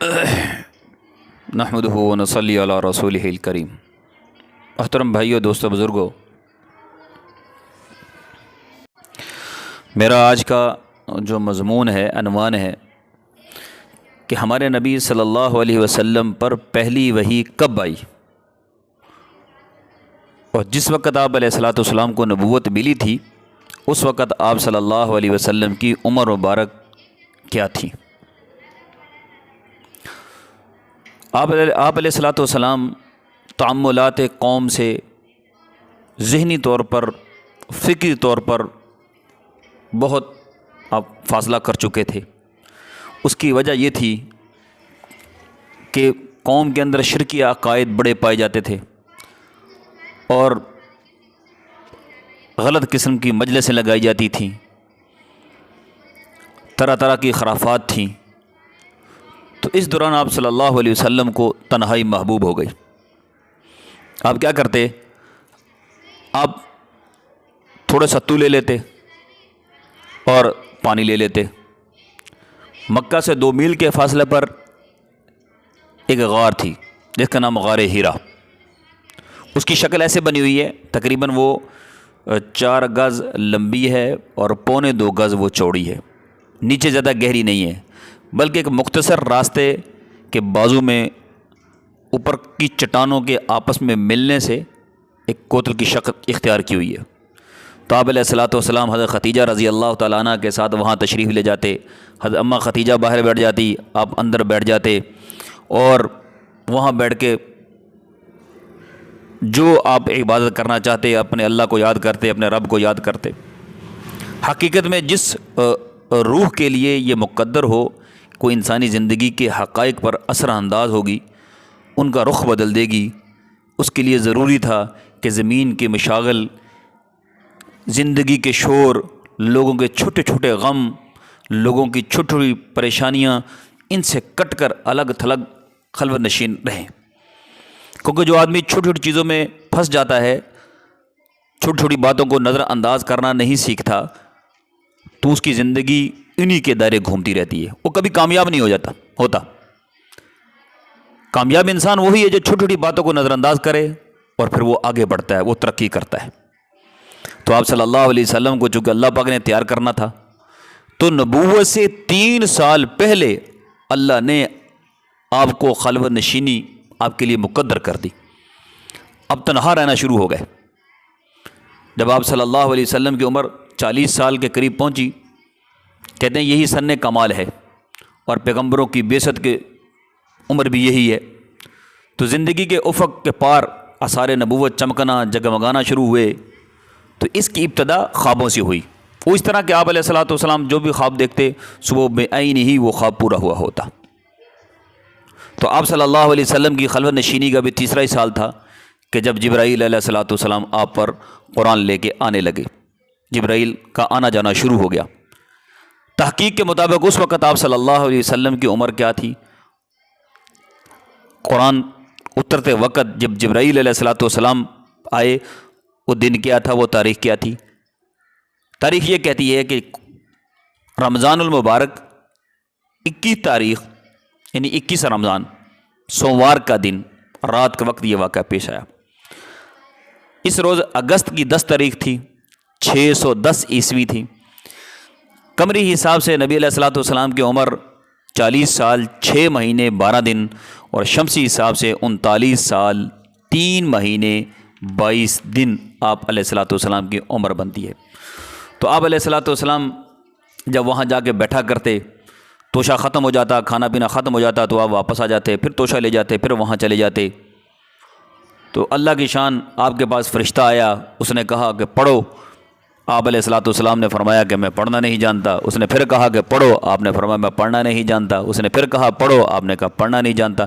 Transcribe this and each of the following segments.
نحمدہ و نصلی علی رسولہ الکریم۔ محترم بھائیو، دوستو، بزرگو، میرا آج کا جو مضمون ہے، عنوان ہے کہ ہمارے نبی صلی اللہ علیہ وسلم پر پہلی وحی کب آئی، اور جس وقت آپ علیہ الصلوۃ والسلام کو نبوت ملی تھی اس وقت آپ صلی اللہ علیہ وسلم کی عمر مبارک کیا تھی۔ آپ علیہ الصلوۃ والسلام تعاملات قوم سے ذہنی طور پر، فکری طور پر بہت آپ فاصلہ کر چکے تھے۔ اس کی وجہ یہ تھی کہ قوم کے اندر شرکی عقائد بڑے پائے جاتے تھے اور غلط قسم کی مجلسیں لگائی جاتی تھیں، طرح طرح کی خرافات تھیں۔ تو اس دوران آپ صلی اللہ علیہ وسلم کو تنہائی محبوب ہو گئی۔ آپ کیا کرتے؟ آپ تھوڑا ستو لے لیتے اور پانی لے لیتے۔ مکہ سے 2 میل کے فاصلے پر ایک غار تھی جس کا نام غار ہیرا۔ اس کی شکل ایسے بنی ہوئی ہے، تقریباً وہ 4 گز لمبی ہے اور 2.25 گز وہ چوڑی ہے۔ نیچے زیادہ گہری نہیں ہے، بلکہ ایک مختصر راستے کے بازو میں اوپر کی چٹانوں کے آپس میں ملنے سے ایک کوتل کی شکل اختیار کی ہوئی ہے۔ تو آپ علیہ الصلوۃ والسلام حضرت خدیجہ رضی اللہ تعالیٰ عنہ کے ساتھ وہاں تشریف لے جاتے۔ حضرت اماں خدیجہ باہر بیٹھ جاتی، آپ اندر بیٹھ جاتے اور وہاں بیٹھ کے جو آپ عبادت کرنا چاہتے اپنے اللہ کو یاد کرتے، اپنے رب کو یاد کرتے۔ حقیقت میں جس روح کے لیے یہ مقدر ہو کوئی انسانی زندگی کے حقائق پر اثر انداز ہوگی، ان کا رخ بدل دے گی، اس کے لیے ضروری تھا کہ زمین کے مشاغل، زندگی کے شور، لوگوں کے چھوٹے چھوٹے غم، لوگوں کی چھوٹی چھوٹی پریشانیاں، ان سے کٹ کر الگ تھلگ خلوت نشین رہیں۔ کیونکہ جو آدمی چھوٹی چھوٹی چیزوں میں پھنس جاتا ہے، چھوٹی چھوٹی باتوں کو نظر انداز کرنا نہیں سیکھتا، تو اس کی زندگی انہی کے دائرے گھومتی رہتی ہے، وہ کبھی کامیاب نہیں ہوتا۔ کامیاب انسان وہی ہے جو چھوٹی چھوٹی باتوں کو نظر انداز کرے اور پھر وہ آگے بڑھتا ہے، وہ ترقی کرتا ہے۔ تو آپ صلی اللہ علیہ وسلم کو چونکہ اللہ پاک نے تیار کرنا تھا، تو نبوت سے 3 سال پہلے اللہ نے آپ کو خلوت نشینی آپ کے لیے مقدر کر دی۔ اب تنہا رہنا شروع ہو گئے۔ جب آپ صلی اللہ علیہ وسلم کی عمر 40 سال کے قریب پہنچی، کہتے ہیں یہی سن کمال ہے، اور پیغمبروں کی بعثت کے عمر بھی یہی ہے۔ تو زندگی کے افق کے پار آثار نبوت چمکنا، جگمگانا شروع ہوئے۔ تو اس کی ابتدا خوابوں سے ہوئی۔ وہ اس طرح کہ آپ علیہ الصلوۃ والسلام جو بھی خواب دیکھتے، صبح بعین ہی وہ خواب پورا ہوا ہوتا۔ تو آپ صلی اللہ علیہ وسلم کی خلوت نشینی کا بھی تیسرا ہی سال تھا کہ جب جبرائیل علیہ الصلوۃ والسلام آپ پر قرآن لے کے آنے لگے۔ جبرائیل کا آنا جانا شروع ہو گیا۔ تحقیق کے مطابق اس وقت آپ صلی اللہ علیہ وسلم کی عمر کیا تھی؟ قرآن اترتے وقت جب جبرائیل علیہ الصلوۃ والسلام آئے، وہ دن کیا تھا، وہ تاریخ کیا تھی؟ تاریخ یہ کہتی ہے کہ رمضان المبارک 21 تاریخ، یعنی 21 رمضان، سوموار کا دن رات کے وقت یہ واقعہ پیش آیا۔ اس روز اگست کی 10 تاریخ تھی، 610 عیسوی تھی۔ قمری حساب سے نبی علیہ الصلوۃ والسلام کی عمر 40 سال 6 مہینے 12 دن، اور شمسی حساب سے 39 سال 3 مہینے 22 دن آپ علیہ الصلوۃ والسلام کی عمر بنتی ہے۔ تو آپ علیہ الصلوۃ والسلام جب وہاں جا کے بیٹھا کرتے، توشہ ختم ہو جاتا، کھانا پینا ختم ہو جاتا، تو آپ واپس آ جاتے، پھر توشہ لے جاتے، پھر وہاں چلے جاتے۔ تو اللہ کی شان، آپ کے پاس فرشتہ آیا، اس نے کہا کہ پڑھو۔ آپ علیہ الصلوۃ والسلام نے فرمایا کہ میں پڑھنا نہیں جانتا۔ اس نے پھر کہا کہ پڑھو۔ آپ نے فرمایا میں پڑھنا نہیں جانتا۔ اس نے پھر کہا پڑھو۔ آپ نے کہا پڑھنا نہیں جانتا۔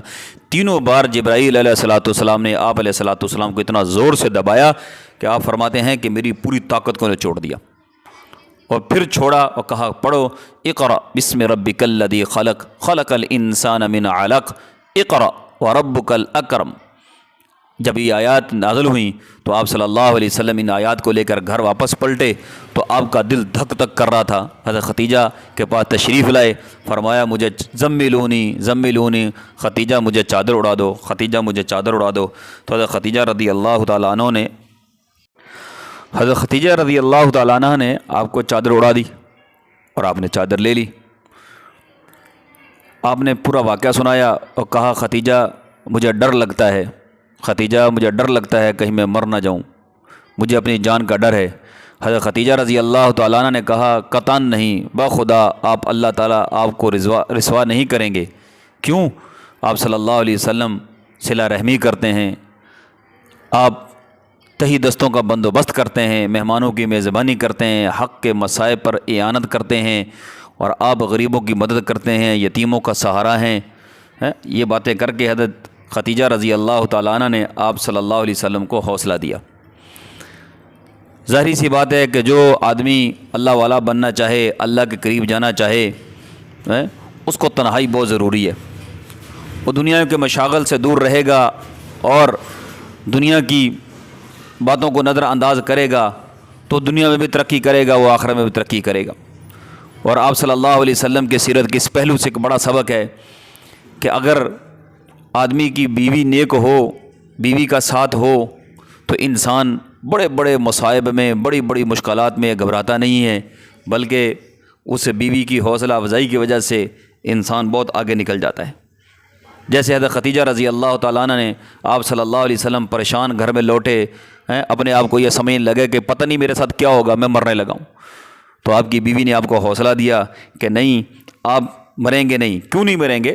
تینوں بار جبرائیل علیہ الصلوۃ والسلام نے آپ علیہ الصلوۃ والسلام کو اتنا زور سے دبایا کہ آپ فرماتے ہیں کہ میری پوری طاقت کو نچوڑ دیا، اور پھر چھوڑا اور کہا پڑھو، اقرأ بسم ربک الذی خلق، خلق الانسان من علق، اقرأ وربک الاکرم۔ جب یہ آیات نازل ہوئیں تو آپ صلی اللہ علیہ وسلم ان آیات کو لے کر گھر واپس پلٹے تو آپ کا دل دھک دھک کر رہا تھا۔ حضرت ختیجہ کے پاس تشریف لائے، فرمایا مجھے زملونی زملونی، ختیجہ مجھے چادر اڑا دو، ختیجہ مجھے چادر اڑا دو۔ تو حضرت ختیجہ رضی اللہ تعالیٰ عنہ نے آپ کو چادر اڑا دی اور آپ نے چادر لے لی۔ آپ نے پورا واقعہ سنایا اور کہا ختیجہ مجھے ڈر لگتا ہے، ختیجہ مجھے ڈر لگتا ہے کہیں میں مر نہ جاؤں، مجھے اپنی جان کا ڈر ہے۔ حضرت ختیجہ رضی اللہ تعالیٰ عنہ نے کہا قطعاً نہیں، بخدا آپ اللہ تعالیٰ آپ کو رسوا نہیں کریں گے۔ کیوں؟ آپ صلی اللہ علیہ وسلم صلہ رحمی کرتے ہیں، آپ تہی دستوں کا بندوبست کرتے ہیں، مہمانوں کی میزبانی کرتے ہیں، حق کے مصائب پر اعانت کرتے ہیں، اور آپ غریبوں کی مدد کرتے ہیں، یتیموں کا سہارا ہیں۔ یہ باتیں کر کے حضرت ختیجہ رضی اللہ تعالیٰ عنہ نے آپ صلی اللہ علیہ وسلم کو حوصلہ دیا۔ ظاہری سی بات ہے کہ جو آدمی اللہ والا بننا چاہے، اللہ کے قریب جانا چاہے، اس کو تنہائی بہت ضروری ہے۔ وہ دنیا کے مشاغل سے دور رہے گا اور دنیا کی باتوں کو نظر انداز کرے گا تو دنیا میں بھی ترقی کرے گا، وہ آخرت میں بھی ترقی کرے گا۔ اور آپ صلی اللہ علیہ وسلم کے سیرت کے اس پہلو سے ایک بڑا سبق ہے کہ اگر آدمی کی بیوی نیک ہو، بیوی کا ساتھ ہو، تو انسان بڑے بڑے مصائب میں، بڑی بڑی مشکلات میں گھبراتا نہیں ہے، بلکہ اس بیوی کی حوصلہ افزائی کی وجہ سے انسان بہت آگے نکل جاتا ہے۔ جیسے حضرت ختیجہ رضی اللہ تعالیٰ عنہ نے آپ صلی اللہ علیہ وسلم پریشان گھر میں لوٹے، اپنے آپ کو یہ سمجھنے لگے کہ پتہ نہیں میرے ساتھ کیا ہوگا، میں مرنے لگا ہوں، تو آپ کی بیوی نے آپ کو حوصلہ دیا کہ نہیں آپ مریں گے نہیں۔ کیوں نہیں مریں گے؟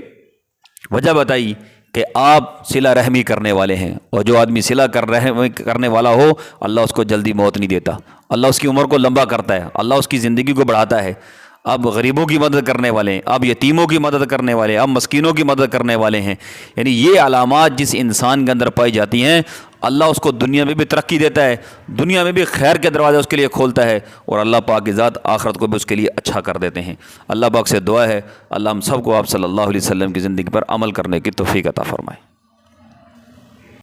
وجہ بتائی کہ آپ صلہ رحمی کرنے والے ہیں، اور جو آدمی صلہ کرنے والا ہو اللہ اس کو جلدی موت نہیں دیتا، اللہ اس کی عمر کو لمبا کرتا ہے، اللہ اس کی زندگی کو بڑھاتا ہے۔ آپ غریبوں کی مدد کرنے والے ہیں، آپ یتیموں کی مدد کرنے والے ہیں، آپ مسکینوں کی مدد کرنے والے ہیں۔ یعنی یہ علامات جس انسان کے اندر پائی جاتی ہیں، اللہ اس کو دنیا میں بھی ترقی دیتا ہے، دنیا میں بھی خیر کے دروازے اس کے لیے کھولتا ہے، اور اللہ پاک کی ذات آخرت کو بھی اس کے لیے اچھا کر دیتے ہیں۔ اللہ پاک سے دعا ہے اللہ ہم سب کو آپ صلی اللہ علیہ وسلم کی زندگی پر عمل کرنے کی توفیق عطا فرمائے۔